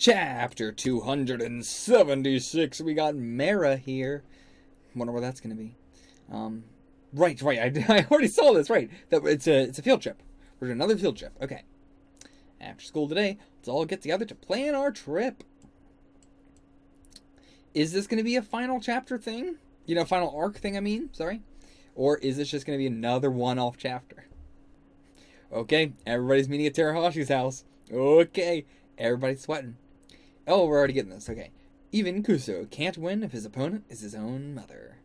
Chapter 276. We got Mara here. Wonder where that's going to be. Right. I already saw this. Right. It's a field trip. We're doing another field trip. Okay. After school today, let's all get together to plan our trip. Is this going to be a final chapter thing? Final arc thing, I mean. Sorry. Or is this just going to be another one-off chapter? Okay. Everybody's meeting at Terahashi's house. Okay. Everybody's sweating. Oh, we're already getting this. Okay. Even Kusuo can't win if his opponent is his own mother.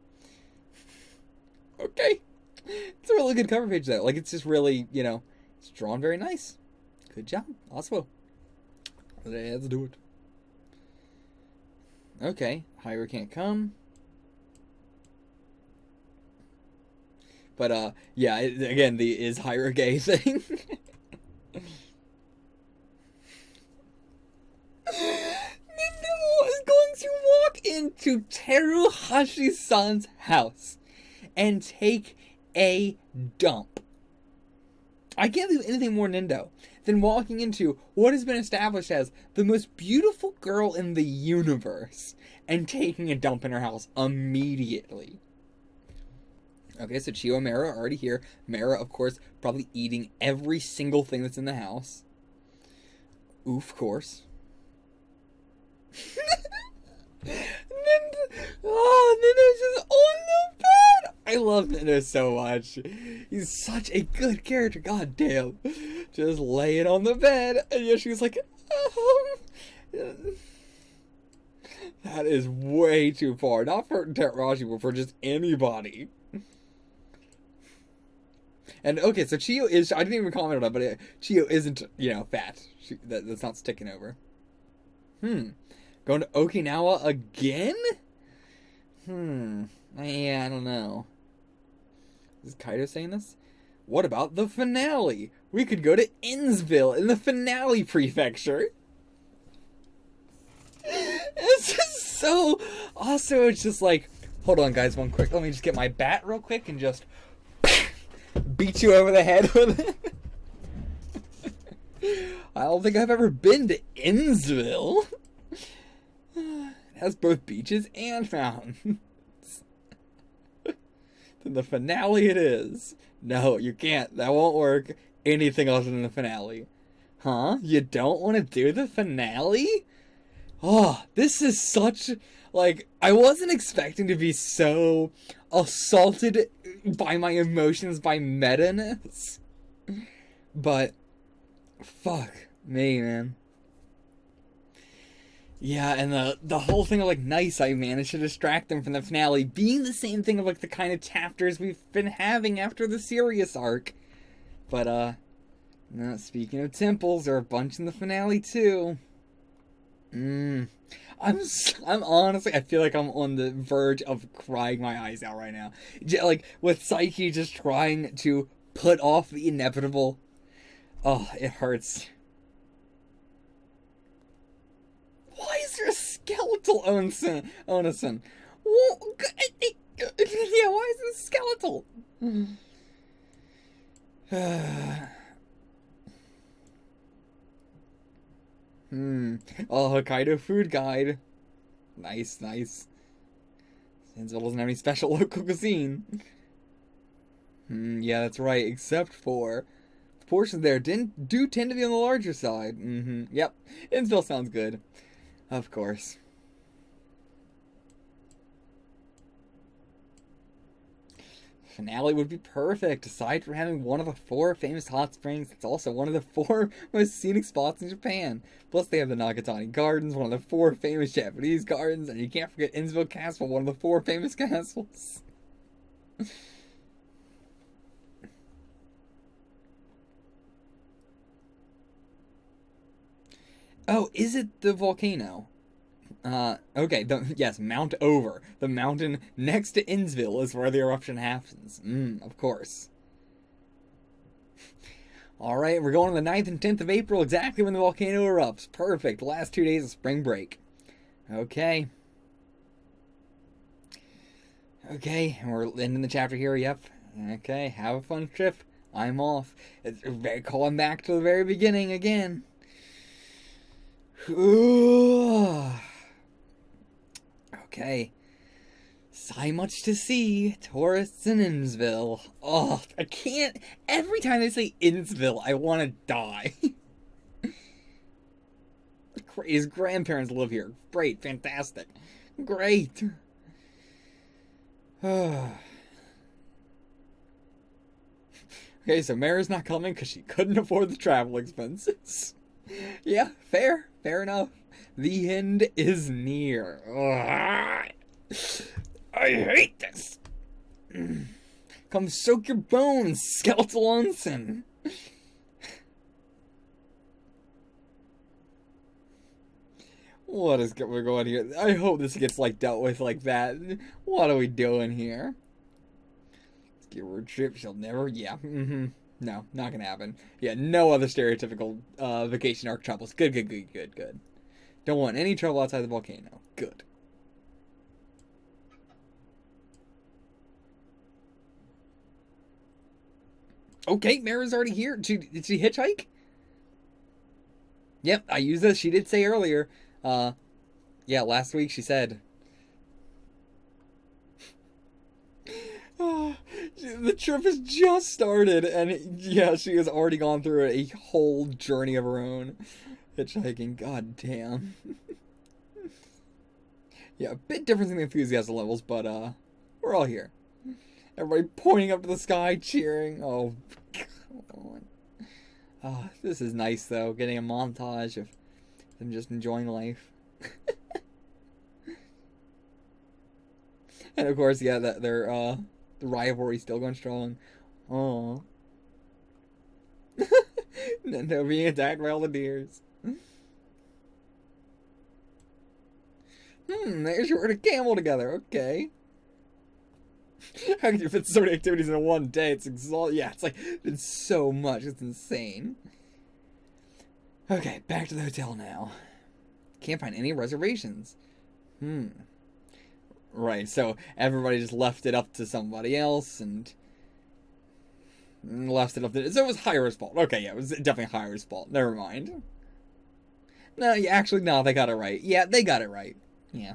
Okay. It's a really good cover page, though. Like, it's just really, it's drawn very nice. Good job. Osmo. Let's do it. Okay. Hira can't come. But, yeah, again, the is Hira gay thing. Is going to walk into Teruhashi-san's house and take a dump. I can't think of anything more Nindo than walking into what has been established as the most beautiful girl in the universe and taking a dump in her house immediately. Okay, so Chio and Mara are already here. Mara, of course, probably eating every single thing that's in the house. Oof, of course. Nindo's just on the bed. I love Nindo so much. He's such a good character. God damn. Just laying on the bed. And Yoshi's like, that is way too far. Not for Terashi, but for just anybody. And okay, so Chio is, I didn't even comment on it, but Chio isn't, fat. That's not sticking over. Going to Okinawa again? Yeah, I don't know. Is Kaido saying this? What about the finale? We could go to Insville in the finale prefecture. It's just so... Also, it's just like... Hold on, guys, one quick. Let me just get my bat real quick and just... beat you over the head with it. I don't think I've ever been to Insville. It has both beaches and mountains. Then the finale it is. No, you can't. That won't work. Anything other than the finale. Huh? You don't want to do the finale? Oh, this is such... Like, I wasn't expecting to be so assaulted by my emotions, by meta-ness. But, fuck me, man. Yeah, and the whole thing of, like, nice, I managed to distract them from the finale, being the same thing of, like, the kind of chapters we've been having after the serious arc. But, speaking of temples, there are a bunch in the finale, too. I'm honestly, I feel like I'm on the verge of crying my eyes out right now. Like, with Saiki just trying to put off the inevitable. Oh, it hurts. Why is there a skeletal Onsen? Well, yeah, why is it skeletal? Oh, Hokkaido food guide. Nice. Insville doesn't have any special local cuisine. Yeah, that's right, except for the portions there do tend to be on the larger side. Yep. Insville sounds good. Of course. Finale would be perfect. Aside from having one of the 4 famous hot springs, it's also one of the 4 most scenic spots in Japan. Plus, they have the Nakatani Gardens, one of the 4 famous Japanese gardens, and you can't forget Insville Castle, one of the 4 famous castles. Oh, is it the volcano? Okay, yes, Mount Over. The mountain next to Insville is where the eruption happens. Of course. Alright, we're going on the 9th and 10th of April, exactly when the volcano erupts. Perfect, last 2 days of spring break. Okay. Okay, and we're ending the chapter here, yep. Okay, have a fun trip. I'm off. It's calling back to the very beginning again. Okay. So much to see. Tourists in Insville. Oh, I can't. Every time they say Insville, I want to die. His grandparents live here. Great. Fantastic. Great. Okay, so Mara's not coming because she couldn't afford the travel expenses. Yeah, fair. Fair enough. The end is near. Ugh. I hate this. Come soak your bones, skeletal onsen. What is going on here? I hope this gets like dealt with like that. What are we doing here? Let's get her a trip. She'll never. Yeah. No, not gonna happen. Yeah, no other stereotypical vacation arc troubles. Good. Don't want any trouble outside the volcano. Good. Okay, Mara's already here. Did she hitchhike? Yep, I used this. She did say earlier. Yeah, last week she said. The trip has just started, and yeah, she has already gone through a whole journey of her own. Hitchhiking, god damn. Yeah, a bit different in the enthusiasm levels, but we're all here. Everybody pointing up to the sky, cheering. Oh, come on. Oh, this is nice, though. Getting a montage of them just enjoying life. And, of course, yeah, their the rivalry still going strong. Oh. Nendo being attacked by all the deers. They sure a camel together. Okay. How can you fit so many activities in one day? It's exhausting. Yeah, it's so much. It's insane. Okay, back to the hotel now. Can't find any reservations. Right, so everybody just left it up to somebody else and left it up to... So it was Hira's fault. Okay, yeah, it was definitely Hira's fault. Never mind. No, yeah, actually, no, they got it right. Yeah, they got it right. Yeah.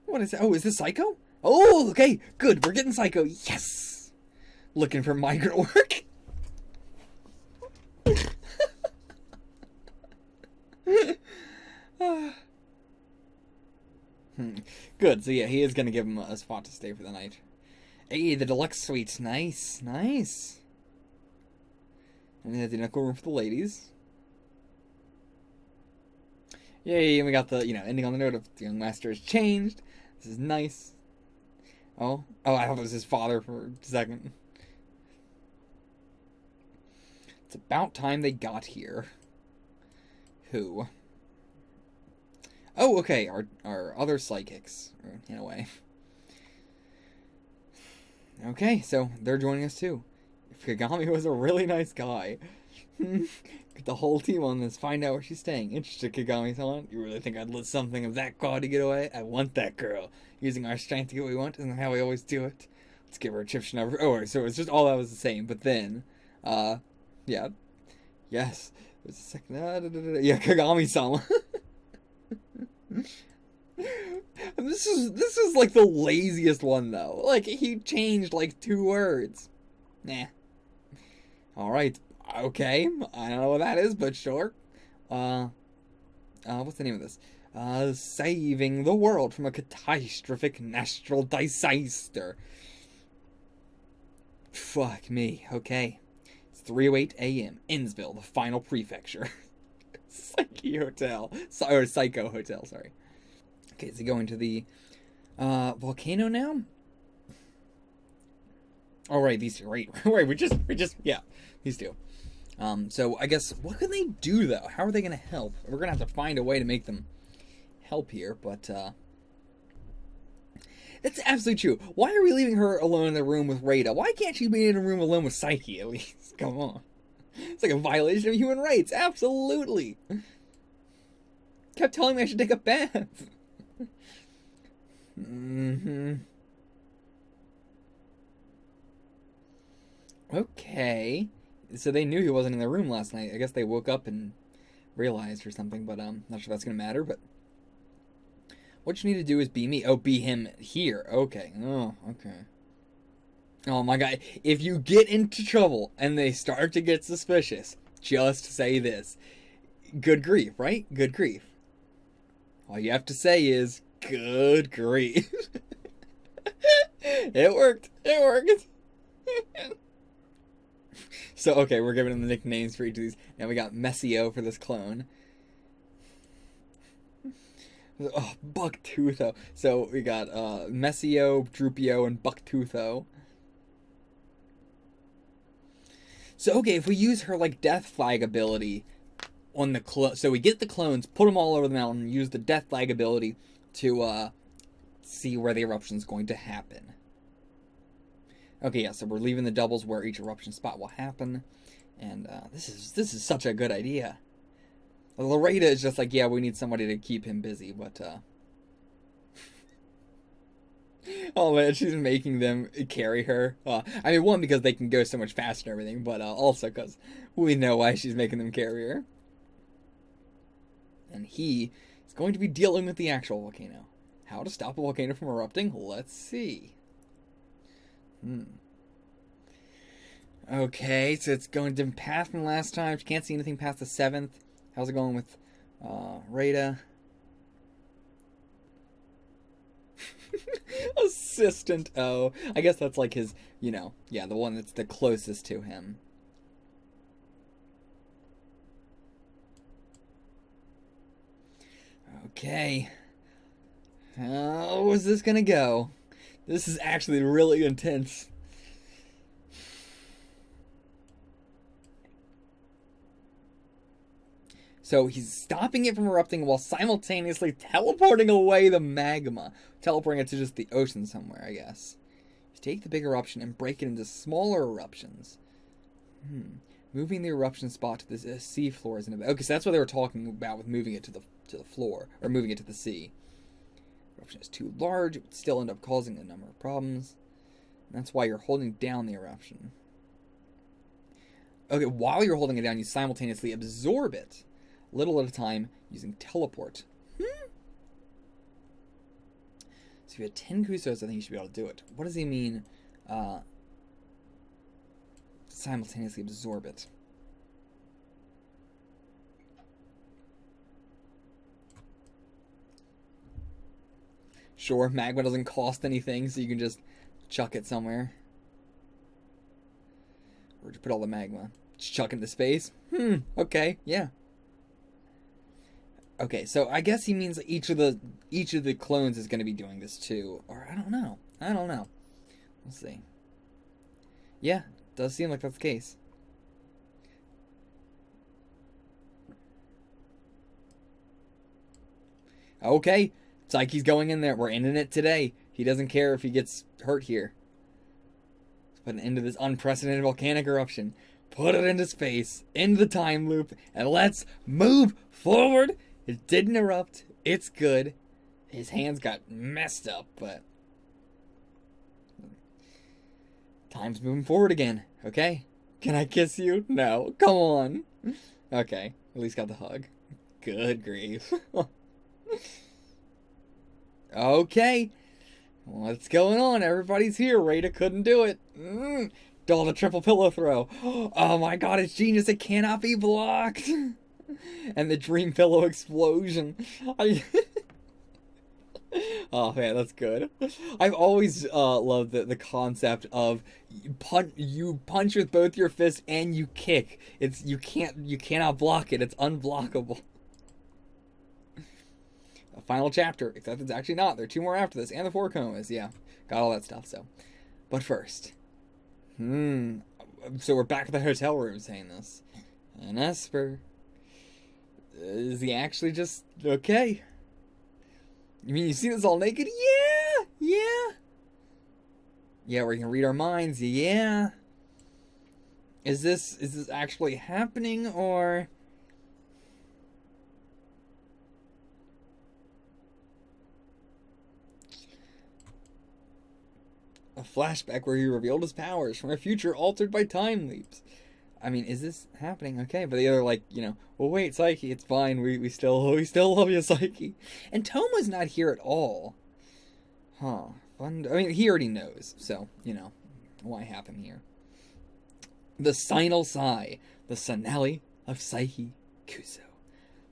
What is that? Oh, is this Psycho? Oh, okay, good. We're getting Psycho. Yes! Looking for migrant work? Good, so yeah, he is going to give him a spot to stay for the night. Hey, the deluxe suite. Nice, nice. And then the knuckle room for the ladies. Yay, and we got the, ending on the note of the young master has changed. This is nice. Oh, I thought it was his father for a second. It's about time they got here. Who? Oh, okay, our other psychics, in a way. Okay, so they're joining us too. Kagami was a really nice guy. Get the whole team on this, find out where she's staying. Interested, Kagami-san? You really think I'd let something of that quality get away? I want that girl. Using our strength to get what we want isn't how we always do it. Let's give her a chip number. Oh, so it's just all that was the same, but then, yeah. Yes. There's a second, yeah, Kagami-sama. This is like the laziest one though. Like he changed like 2 words. Nah. All right. Okay. I don't know what that is, but sure. What's the name of this? Saving the world from a catastrophic natural disaster. Fuck me. Okay. It's 3:08 a.m. Insville, the final prefecture. Saiki Hotel. Or Psycho Hotel, sorry. Okay, so going to the Volcano now? Oh, right, these two. Right, we just, yeah, these two. So I guess, what can they do, though? How are they going to help? We're going to have to find a way to make them help here, but, that's absolutely true. Why are we leaving her alone in the room with Rada? Why can't she be in a room alone with Saiki, at least? Come on. It's like a violation of human rights. Absolutely. Kept telling me I should take a bath. Okay. So they knew he wasn't in the room last night. I guess they woke up and realized or something, but not sure if that's gonna matter. But what you need to do is be me. Oh, be him here. Okay. Oh, okay. Oh my god. If you get into trouble and they start to get suspicious, just say this. Good grief, right? Good grief. All you have to say is, good grief. It worked. It worked. So, okay, we're giving them the nicknames for each of these. Now we got Messio for this clone. Oh, Bucktootho. So we got Messio, Drupio, and Bucktootho. So, okay, if we use her, like, Death Flag ability on the so we get the clones, put them all over the mountain, use the Death Flag ability to see where the eruption's going to happen. Okay, yeah, so we're leaving the doubles where each eruption spot will happen, and this is such a good idea. Loretta is just like, yeah, we need somebody to keep him busy, but oh man, she's making them carry her. I mean, one, because they can go so much faster and everything, but also because we know why she's making them carry her. And he is going to be dealing with the actual volcano. How to stop a volcano from erupting? Let's see. Okay, so it's going to pass from last time. She can't see anything past the 7th. How's it going with Rada? Assistant O. I guess that's like his, you know, yeah, the one that's the closest to him. Okay. How is this gonna go? This is actually really intense. So he's stopping it from erupting while simultaneously teleporting away the magma. Teleporting it to just the ocean somewhere, I guess. Just take the big eruption and break it into smaller eruptions. Moving the eruption spot to the sea floor is an... Okay, so that's what they were talking about with moving it to the floor, or moving it to the sea. Eruption is too large, it would still end up causing a number of problems. And that's why you're holding down the eruption. Okay, while you're holding it down, you simultaneously absorb it, little at a time, using teleport. So if you had 10 Kusuos, I think you should be able to do it. What does he mean, simultaneously absorb it? Sure, magma doesn't cost anything, so you can just chuck it somewhere. Where'd you put all the magma? Just chuck it into space? Okay, yeah. Okay, so I guess he means that each of the clones is going to be doing this too. Or I don't know. We'll see. Yeah, does seem like that's the case. Okay, Saiki's going in there. We're ending it today. He doesn't care if he gets hurt here. Let's put an end to this unprecedented volcanic eruption. Put it into space, into the time loop, and let's move forward. It didn't erupt. It's good. His hands got messed up, but time's moving forward again, okay? Can I kiss you? No. Come on. Okay. At least got the hug. Good grief. Okay. What's going on? Everybody's here. Rada couldn't do it. Oh, the triple pillow throw. Oh my god, it's genius. It cannot be blocked. And the dream pillow explosion. Oh man, that's good. I've always loved the concept of you punch with both your fists and you kick. You cannot block it. It's unblockable. A final chapter, except it's actually not. There are 2 more after this, and the 4 comas. Yeah, got all that stuff. So, but first, so we're back at the hotel room saying this, and Esper. Is he actually just okay? You mean you see this all naked? Yeah. Yeah, we can read our minds. Yeah. Is this actually happening, or a flashback where he revealed his powers from a future altered by time leaps? I mean, is this happening? Okay, but the other like, well, wait, Saiki, it's fine. We still love you, Saiki. And Toma's not here at all. Huh. Fun. I mean, he already knows, so why have him here? The Sinal Sigh, the Sonali of Saiki Kusuo.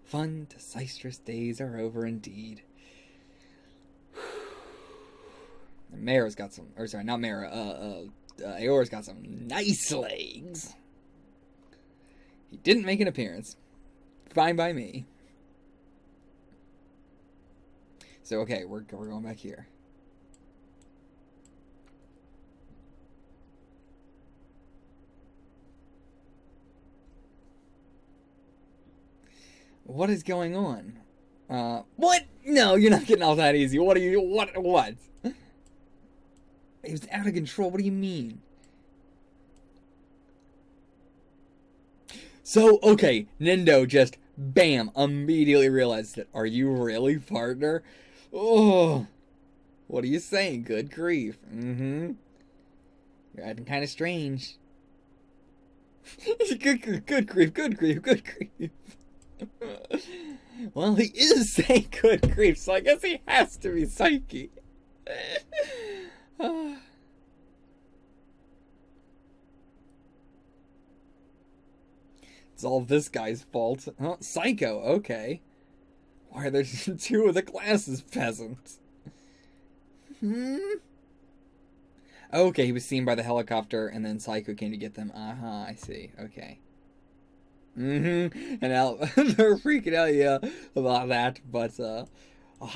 Fun, disastrous days are over indeed. Mara's got some, or sorry, not Mara. Aora's got some nice legs. He didn't make an appearance. Fine by me. So okay, we're going back here. What is going on? What? No, you're not getting off that easy. What? It was out of control. What do you mean? So, okay, Nendo just, bam, immediately realized it. Are you really, partner? Oh, what are you saying? Good grief. You're acting kind of strange. Good grief. Well, he is saying good grief, so I guess he has to be Saiki. It's all this guy's fault. Huh? Psycho, okay. Why are there two of the glasses, peasants? Okay, he was seen by the helicopter, and then Psycho came to get them. I see. Okay. And now they're freaking out, yeah, about that. But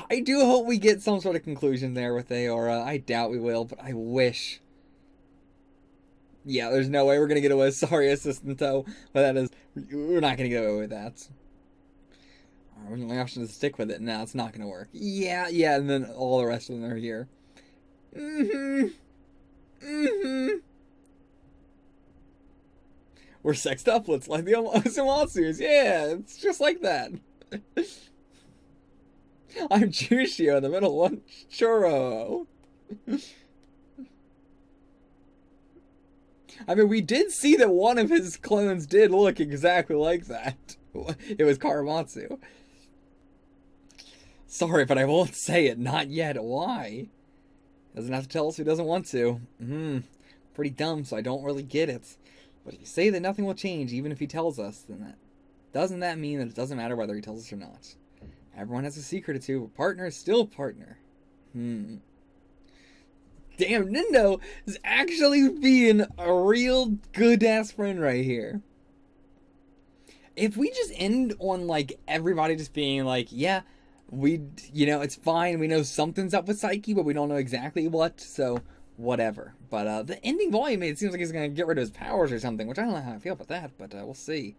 I do hope we get some sort of conclusion there with Aora. I doubt we will, but I wish. Yeah, there's no way we're gonna get away with sorry, Assistantto. But that is, we're not gonna get away with that. Our only option is to stick with it. No, it's not gonna work. Yeah, and then all the rest of them are here. We're sexed uplets like the Osamatsus. Yeah, it's just like that. I'm Jushio, the middle one, Choro. I mean, we did see that one of his clones did look exactly like that. It was Karamatsu. Sorry, but I won't say it. Not yet. Why? Doesn't have to tell us he doesn't want to. Pretty dumb, so I don't really get it. But if you say that nothing will change, even if he tells us, then doesn't that mean that it doesn't matter whether he tells us or not? Everyone has a secret or two, but partner is still partner. Damn, Nendo is actually being a real good-ass friend right here. If we just end on, like, everybody just being like, yeah, it's fine, we know something's up with Saiki, but we don't know exactly what, so whatever. But the ending volume, it seems like he's going to get rid of his powers or something, which I don't know how I feel about that, but we'll see.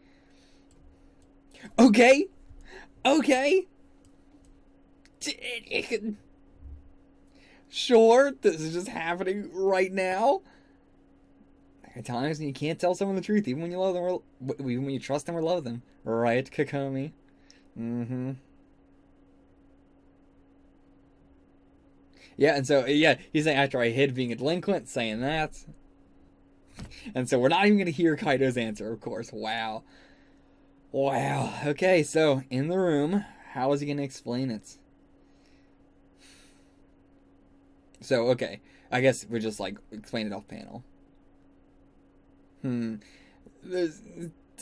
Okay. Sure, this is just happening right now. There are times when you can't tell someone the truth, even when you love them, or even when you trust them or love them. Right, Kokomi? Yeah, and so, yeah, he's saying after I hid being a delinquent, saying that. And so we're not even going to hear Kaido's answer, of course. Wow. Okay, so, in the room, how is he going to explain it? So, okay, I guess we just, like, explain it off panel. Is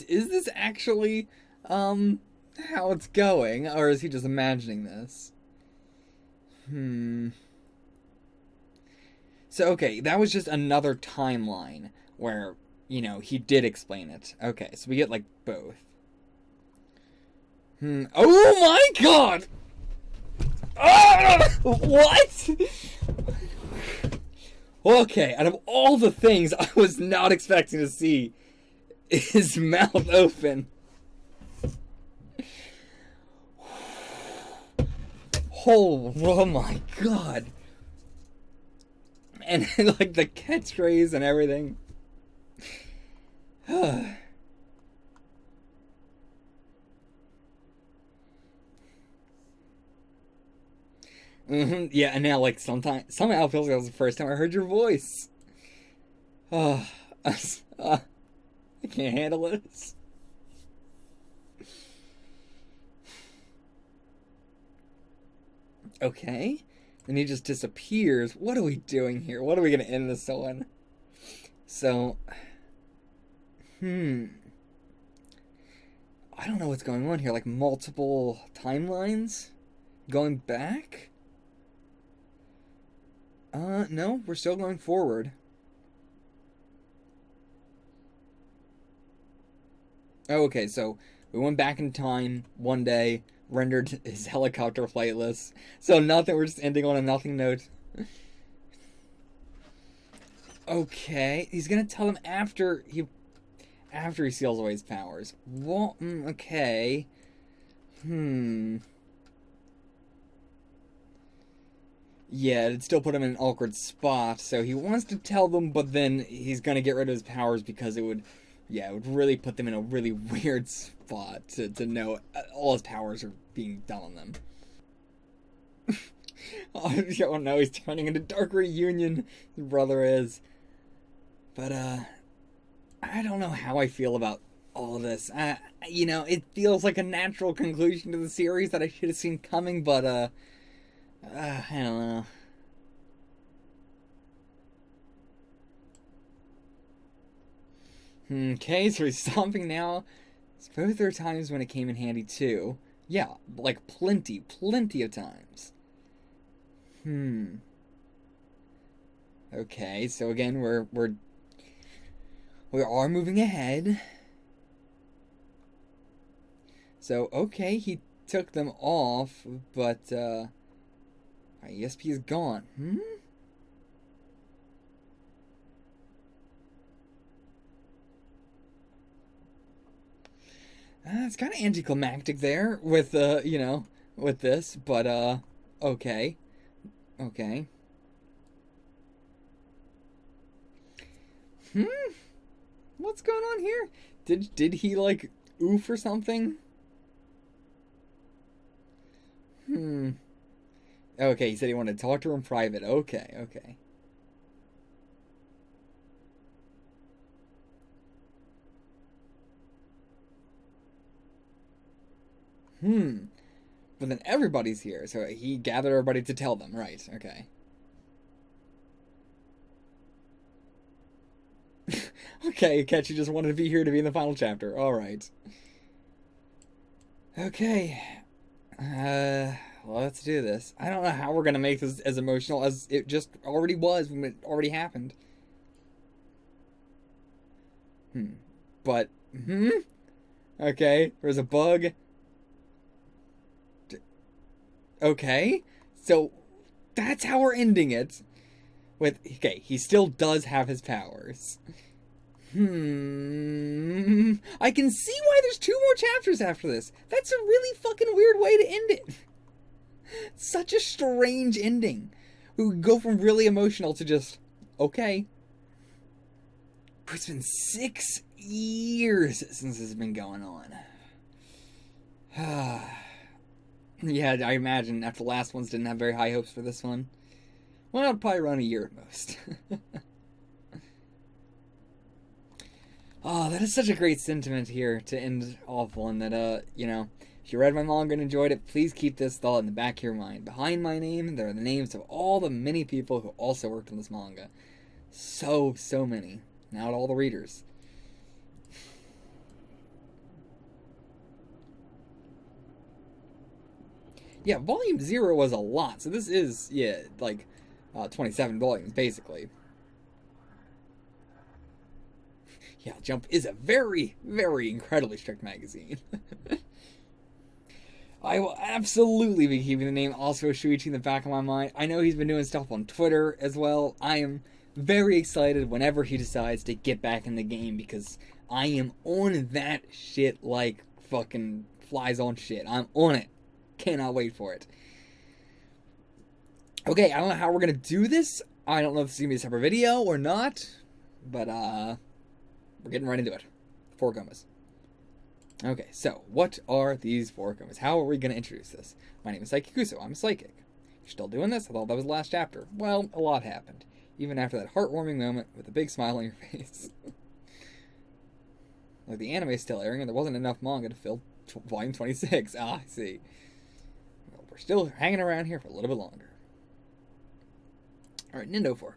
this actually, how it's going, or is he just imagining this? So, okay, that was just another timeline where, he did explain it. Okay, so we get, like, both. Oh my god! What? Okay, out of all the things I was not expecting to see, his mouth open. Oh my god. And like the catchphrase and everything. Yeah, and now like somehow it feels like that was the first time I heard your voice. I can't handle this. Okay. And he just disappears. What are we doing here? What are we going to end this on? So, I don't know what's going on here. Like multiple timelines? Going back? No, we're still going forward. Oh, okay, so we went back in time one day, rendered his helicopter flightless. So nothing, we're just ending on a nothing note. Okay, he's gonna tell him after he seals away his powers. Well, okay. Yeah, it'd still put him in an awkward spot, so he wants to tell them, but then he's gonna get rid of his powers because it would really put them in a really weird spot to know all his powers are being done on them. Oh no, he's turning into Dark Reunion, his brother is. But, I don't know how I feel about all of this. You know, it feels like a natural conclusion to the series that I should have seen coming, but, I don't know. Okay, so he's stomping now. Suppose there are times when it came in handy too. Yeah, like plenty of times. Okay, so again, we are moving ahead. So, okay, he took them off, but, ESP is gone. It's kind of anticlimactic there with, you know, with this, but, okay. Okay. What's going on here? Did he, like, oof or something? Okay, he said he wanted to talk to her in private. Okay. But then everybody's here, so he gathered everybody to tell them, right, okay. Okay, Ketchy just wanted to be here to be in the final chapter, alright. Okay. Well, let's do this. I don't know how we're gonna make this as emotional as it just already was when it already happened. But, okay, there's a bug. Okay, so that's how we're ending it. With, okay, he still does have his powers. I can see why there's 2 more chapters after this. That's a really fucking weird way to end it. Such a strange ending. We would go from really emotional to just, okay. It's been 6 years since this has been going on. Yeah, I imagine after the last ones didn't have very high hopes for this one. Well, it'll probably run a year at most. Oh, that is such a great sentiment here to end off on that, you know, if you read my manga and enjoyed it, please keep this thought in the back of your mind. Behind my name, there are the names of all the many people who also worked on this manga. So many. Now to all the readers. Yeah, volume 0 was a lot, so this is, yeah, like, 27 volumes, basically. Yeah, Jump is a very, very incredibly strict magazine. I will absolutely be keeping the name also Shuichi in the back of my mind. I know he's been doing stuff on Twitter as well. I am very excited whenever he decides to get back in the game because I am on that shit like fucking flies on shit. I'm on it. Cannot wait for it. Okay, I don't know how we're gonna do this. I don't know if this is gonna be a separate video or not, but we're getting right into it. 4 komas. Okay, so what are these 4 komas? How are we gonna introduce this? My name is Saiki Kusuo. I'm a psychic. You're still doing this? I thought that was the last chapter. Well, a lot happened. Even after that heartwarming moment with a big smile on your face. Like, the anime is still airing, and there wasn't enough manga to fill volume 26. Ah, I see. Well, we're still hanging around here for a little bit longer. Alright, Nindo 4,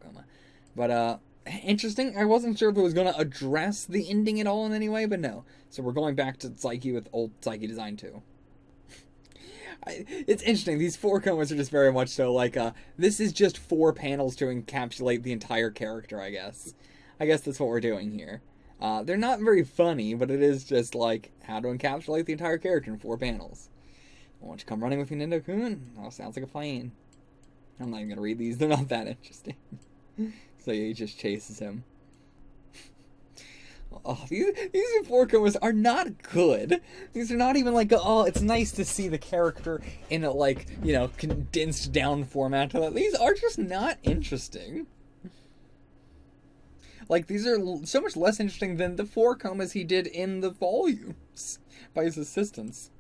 but, interesting. I wasn't sure if it was going to address the ending at all in any way, but no. So we're going back to Saiki with old Saiki design too. It's interesting. These 4 comas are just very much so like, this is just 4 panels to encapsulate the entire character, I guess. I guess that's what we're doing here. They're not very funny, but it is just like how to encapsulate the entire character in 4 panels. Why don't you come running with me, Nindo-kun? Oh, sounds like a plan. I'm not even going to read these. They're not that interesting. So he just chases him. Oh, these 4 comas are not good. These are not even like, oh, it's nice to see the character in a, like, you know, condensed down format. These are just not interesting. Like, these are so much less interesting than the 4 comas he did in the volumes by his assistants.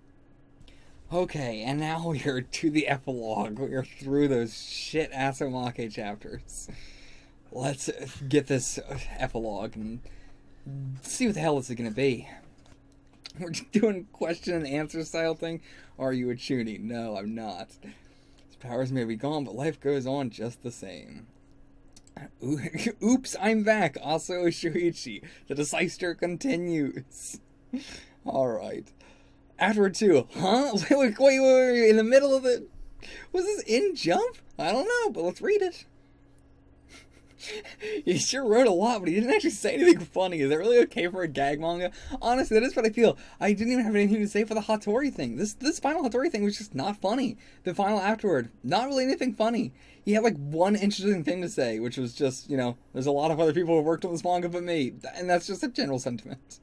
Okay, and now we're to the epilogue. We're through those shit Asomake chapters. Let's get this epilogue and see what the hell this is going to be. We're doing question and answer style thing. Are you a chuny? No, I'm not. His powers may be gone, but life goes on just the same. Oops, I'm back. Also Shuichi. The Decisister continues. Alright. Afterward too. Huh? Wait. In the middle of it? Was this in Jump? I don't know, but let's read it. He sure wrote a lot, but he didn't actually say anything funny. Is that really okay for a gag manga? Honestly, that is what I feel. I didn't even have anything to say for the Hattori thing. This final Hattori thing was just not funny. The final afterward, not really anything funny. He had like one interesting thing to say, which was just, you know, there's a lot of other people who worked on this manga but me. And that's just a general sentiment.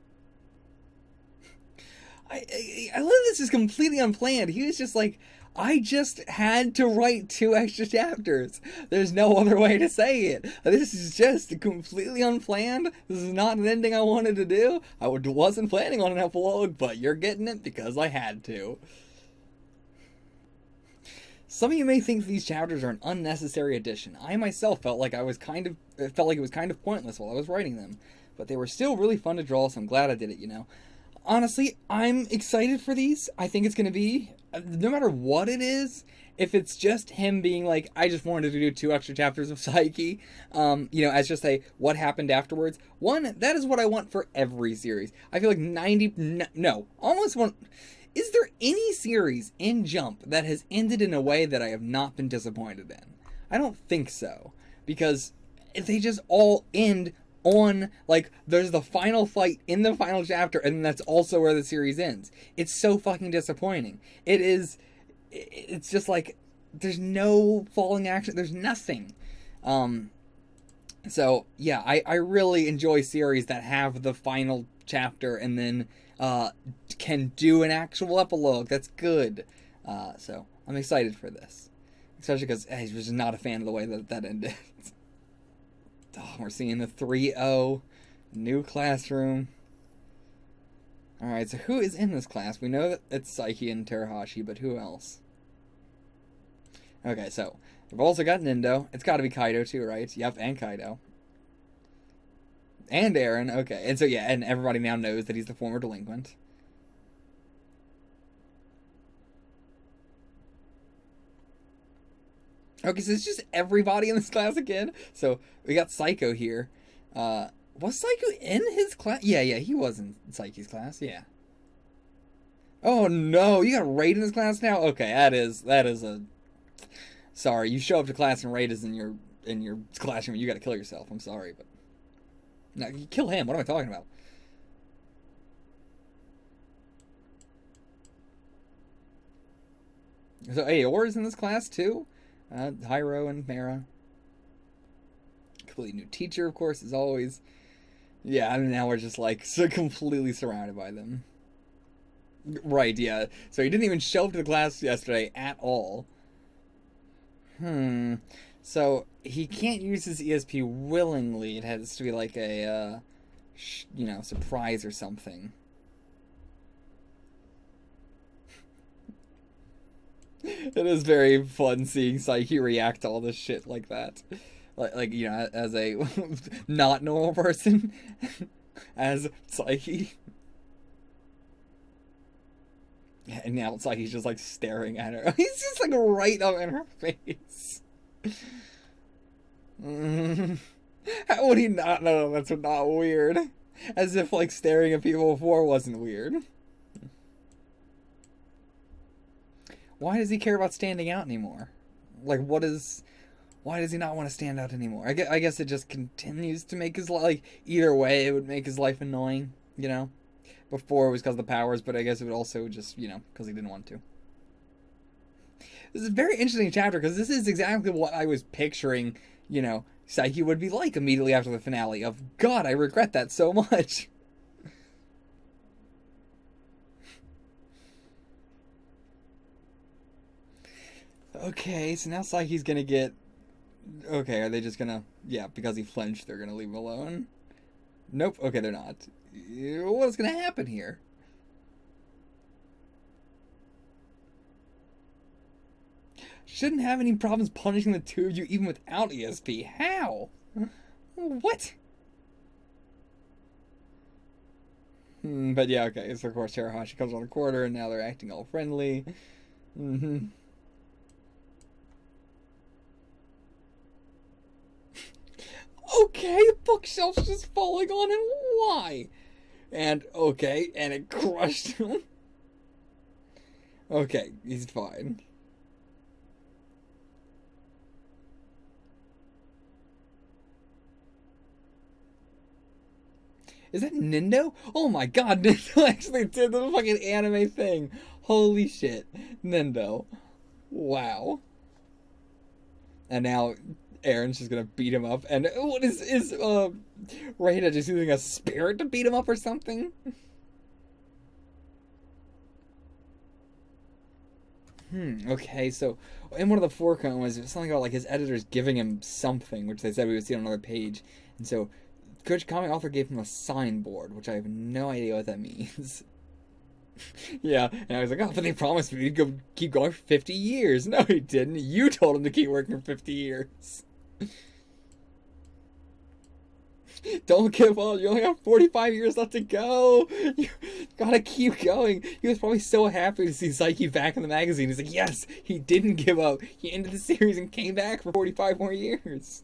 I love this is completely unplanned. He was just like, I just had to write 2 extra chapters. There's no other way to say it. This is just completely unplanned. This is not an ending I wanted to do. I wasn't planning on an epilogue, but you're getting it because I had to. Some of you may think these chapters are an unnecessary addition. I myself felt like it was kind of pointless while I was writing them, but they were still really fun to draw, so I'm glad I did it, you know. Honestly, I'm excited for these. I think it's going to be, no matter what it is, if it's just him being like, I just wanted to do 2 extra chapters of Saiki, you know, as just a what happened afterwards. One, that is what I want for every series. I feel like almost one. Is there any series in Jump that has ended in a way that I have not been disappointed in? I don't think so. Because they just all end on, like, there's the final fight in the final chapter, and that's also where the series ends. It's so fucking disappointing. It's just like, there's no falling action, there's nothing. So, yeah, I really enjoy series that have the final chapter and then, can do an actual epilogue. That's good. So, I'm excited for this. Especially because I was just not a fan of the way that ended. Oh, we're seeing the 3-0 new classroom. Alright, so who is in this class? We know that it's Saiki and Terahashi, but who else? Okay, so we've also got Nindo. It's got to be Kaido too, right? Yep, and Kaido. And Aaron, okay. And so, yeah, and everybody now knows that he's the former delinquent. Okay, so it's just everybody in this class again. So we got Psycho here. Was Psycho in his class? Yeah, he was in Saiki's class. Yeah. Oh no, you got Raid in this class now? Okay, that is a. Sorry, you show up to class and Raid is in your classroom. You got to kill yourself. I'm sorry, but no, you kill him. What am I talking about? So Aora's in this class too. Hyro and Mara. Completely new teacher, of course, as always. Yeah, and now we're just like so completely surrounded by them. Right, yeah. So he didn't even show up to the class yesterday at all. So he can't use his ESP willingly. It has to be like a, you know, surprise or something. It is very fun seeing Saiki react to all this shit like that. Like you know, as a not normal person. as Saiki. And now Saiki's just like staring at her. He's just like right up in her face. How would he not know that's not weird? As if like staring at people before wasn't weird. Why does he care about standing out anymore? Like, why does he not want to stand out anymore? I guess it just continues to make his life, like, either way, it would make his life annoying, you know? Before it was because of the powers, but I guess it would also just, you know, because he didn't want to. This is a very interesting chapter, because this is exactly what I was picturing, you know, Saiki would be like immediately after the finale of, God, I regret that so much. Okay, so now Saiki's gonna get... Okay, are they just gonna... Yeah, because he flinched, they're gonna leave him alone? Nope, okay, they're not. What's gonna happen here? Shouldn't have any problems punishing the two of you even without ESP. How? What? But yeah, okay, so of course Terahashi comes on the corner and now they're acting all friendly. Okay, the bookshelf's just falling on him. Why? And, okay, and it crushed him. Okay, he's fine. Is that Nindo? Oh my god, Nindo actually did the fucking anime thing. Holy shit. Nindo. Wow. And now Aaron's just gonna beat him up. And what is Reina just using a spirit to beat him up or something? Okay, so in one of the forecombs was something about like his editors giving him something, which they said we would see on another page. And so Coach Comic author gave him a signboard, which I have no idea what that means. Yeah, and I was like, oh, but they promised me to keep going for 50 years. No, he didn't. You told him to keep working for 50 years. Don't give up. You only have 45 years left to go. You gotta keep going. He was probably so happy to see Saiki back in the magazine. He's like, yes, he didn't give up. He ended the series and came back for 45 more years.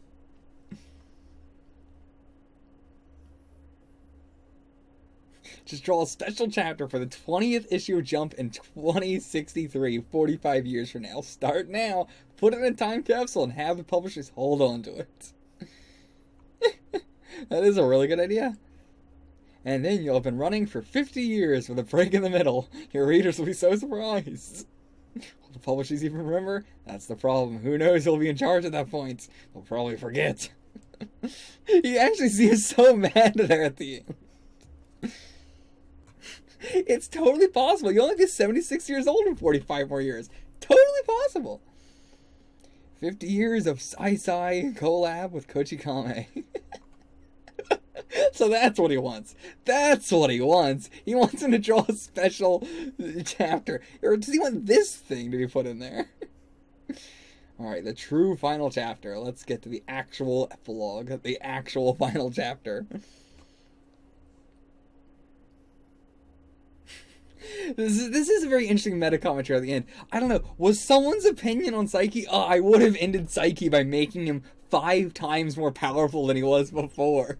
Just draw a special chapter for the 20th issue of Jump in 2063, 45 years from now. Start now, put it in a time capsule, and have the publishers hold on to it. That is a really good idea. And then you'll have been running for 50 years with a break in the middle. Your readers will be so surprised. Will the publishers even remember? That's the problem. Who knows who'll be in charge at that point? They'll probably forget. You actually see us so mad there at the end. It's totally possible. You'll only be 76 years old in 45 more years. Totally possible. 50 years of Sai collab with Kochi Kame. So that's what he wants. That's what he wants. He wants him to draw a special chapter. Or does he want this thing to be put in there? Alright, the true final chapter. Let's get to the actual epilogue. The actual final chapter. This is a very interesting meta commentary at the end. I don't know. Was someone's opinion on Saiki? Oh, I would have ended Saiki by making him 5 times more powerful than he was before.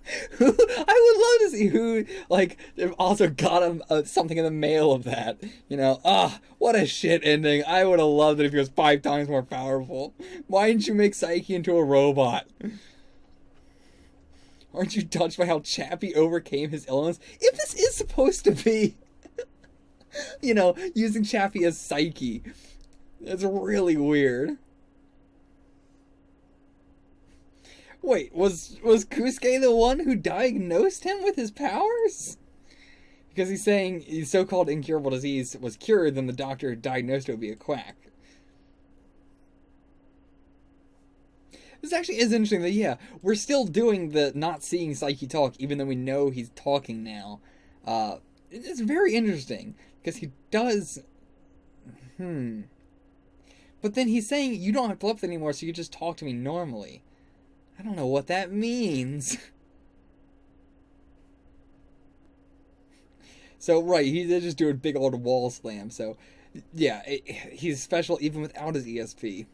I would love to see who, like, also got him something in the mail of that. You know, what a shit ending. I would have loved it if he was 5 times more powerful. Why didn't you make Saiki into a robot? Aren't you touched by how Chappie overcame his illness? If this is supposed to be, you know, using Chappie as Saiki, it's really weird. Wait, was Kusuke the one who diagnosed him with his powers? Because he's saying his so-called incurable disease was cured, then the doctor diagnosed it would be a quack. This actually is interesting that, yeah, we're still doing the not seeing Saiki talk, even though we know he's talking now. It's very interesting, because he does... But then he's saying, you don't have telepathy anymore, so you just talk to me normally. I don't know what that means. So, right, he did just do a big old wall slam. So, yeah, he's special even without his ESP.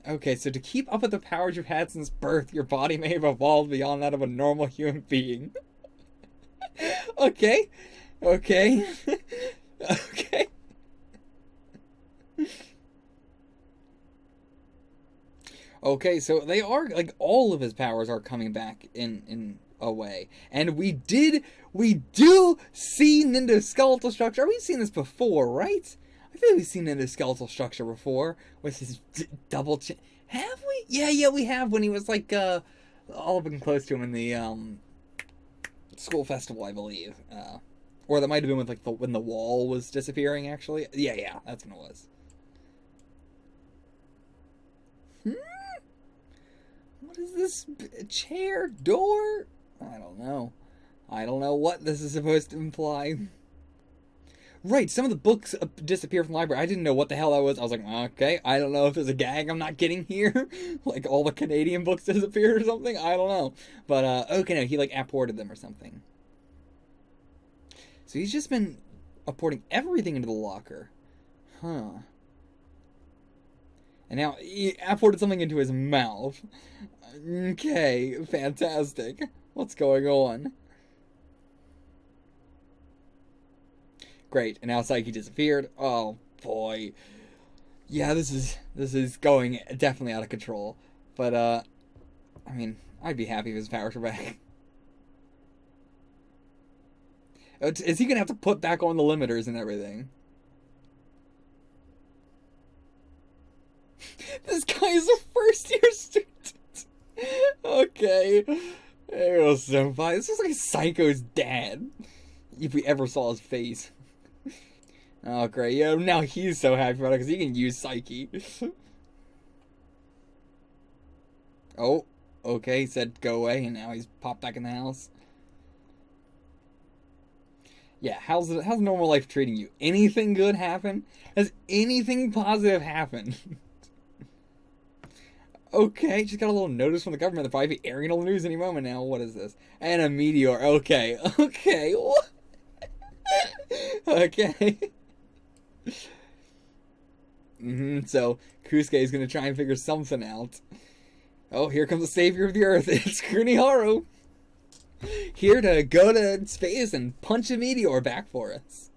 Okay, so to keep up with the powers you've had since birth, your body may have evolved beyond that of a normal human being. Okay. Okay. Okay. Okay, so they are, like, all of his powers are coming back in a way. And we do see Nindo's skeletal structure. We've seen this before, right? I feel like we've seen Nindo's skeletal structure before with his double chin. Have we? Yeah, we have, when he was, like, all up and close to him in the, school festival, I believe. Or that might have been with, like, when the wall was disappearing, actually. Yeah, that's when it was. What is this? Chair? Door? I don't know. I don't know what this is supposed to imply. Right, some of the books disappear from the library. I didn't know what the hell that was. I was like, okay, I don't know if there's a gag I'm not getting here. Like, all the Canadian books disappeared or something? I don't know. But, okay, no, he, like, apported them or something. So he's just been apporting everything into the locker. Huh. And now he apported something into his mouth. Okay, fantastic. What's going on? Great, and now Saiki disappeared. Oh boy. Yeah, this is going definitely out of control. But I mean, I'd be happy if his powers were back. Is he gonna have to put back on the limiters and everything? This guy is a first-year student. Okay. It was so funny. This is like Psycho's dad. If we ever saw his face. Oh, great. Yeah, now he's so happy about it because he can use Saiki. Oh, okay. He said go away, and now he's popped back in the house. Yeah, how's normal life treating you? Anything good happen? Has anything positive happened? Okay, just got a little notice from the government. They'll probably be airing on the news any moment now. What is this? And a meteor. Okay. What? Okay. So, Kusuke is going to try and figure something out. Oh, here comes the savior of the earth. It's Kuniharu. Here to go to space and punch a meteor back for us.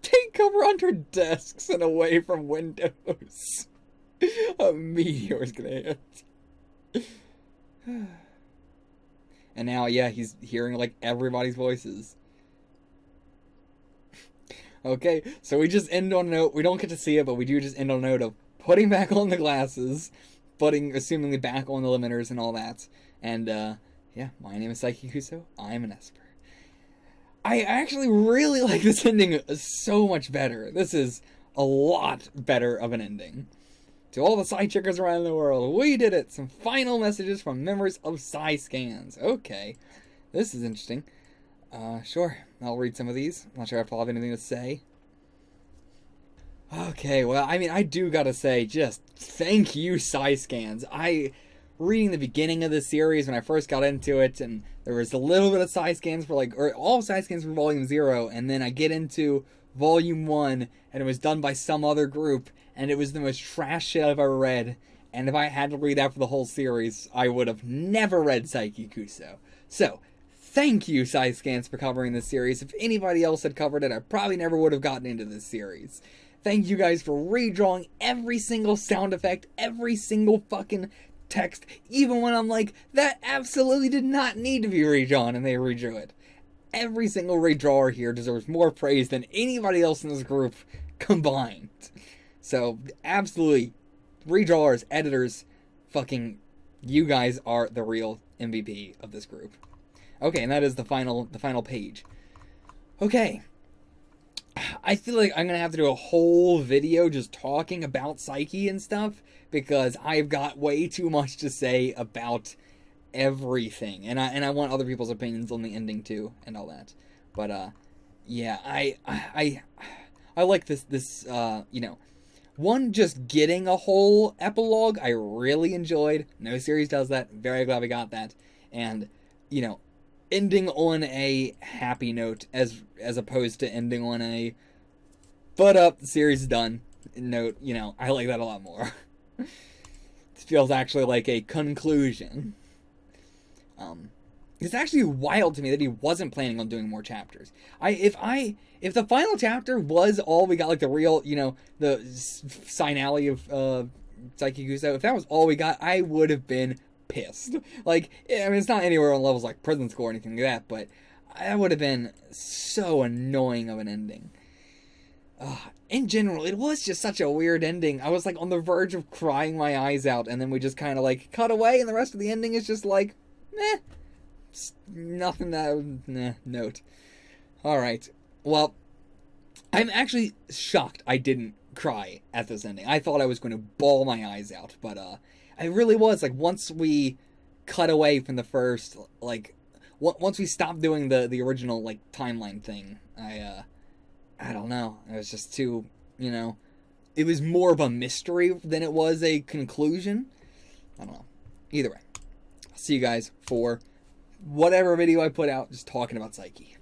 Take cover under desks and away from windows. A meteor's gonna hit. And now, yeah, he's hearing, like, everybody's voices. Okay, so we just end on a note. We don't get to see it, but we do just end on a note of putting back on the glasses, putting, assumingly, back on the limiters and all that. And, yeah, my name is Saiki Kusuo. I'm an Esper. I actually really like this ending so much better. This is a lot better of an ending. To all the Psy-Checkers around the world, we did it! Some final messages from members of Psy-Scans. Okay, this is interesting. Sure, I'll read some of these. I'm not sure if I'll have anything to say. Okay, well, I mean, I do gotta say, just thank you, Psy-Scans. Reading the beginning of the series when I first got into it, and there was a little bit of Psy-Scans for, like, or all Psy-Scans for Volume 0, and then I get into Volume 1, and it was done by some other group, and it was the most trash shit I've ever read, and if I had to read that for the whole series, I would have never read Saiki Kusuo. So, thank you, Psy-Scans, for covering this series. If anybody else had covered it, I probably never would have gotten into this series. Thank you guys for redrawing every single sound effect, every single fucking text, even when I'm like, that absolutely did not need to be redrawn, and they redrew it. Every single redrawer here deserves more praise than anybody else in this group combined. So, absolutely, redrawers, editors, fucking, you guys are the real MVP of this group. Okay, and that is the final page. Okay. I feel like I'm gonna have to do a whole video just talking about Saiki and stuff, because I've got way too much to say about everything, and I want other people's opinions on the ending too, and all that. But yeah, I like this you know, One, just getting a whole epilogue, I really enjoyed. No series does that. Very glad we got that. And, you know, ending on a happy note as opposed to ending on a "but up, the series is done" note. You know, I like that a lot more. It feels actually like a conclusion. It's actually wild to me that he wasn't planning on doing more chapters. If the final chapter was all we got, like the real, you know, the finale of Saiki Kusuo, if that was all we got, I would have been pissed. Like, I mean, it's not anywhere on levels like Prison School or anything like that, but that would have been so annoying of an ending. In general, it was just such a weird ending. I was like on the verge of crying my eyes out, and then we just kind of like cut away, and the rest of the ending is just like, meh. Nothing that note. Alright. Well, I'm actually shocked I didn't cry at this ending. I thought I was going to bawl my eyes out, but I really was. Like, once we cut away from the first, like, once we stopped doing the original, like, timeline thing, I don't know. It was just too, you know, it was more of a mystery than it was a conclusion. I don't know. Either way, I'll see you guys for whatever video I put out just talking about Saiki.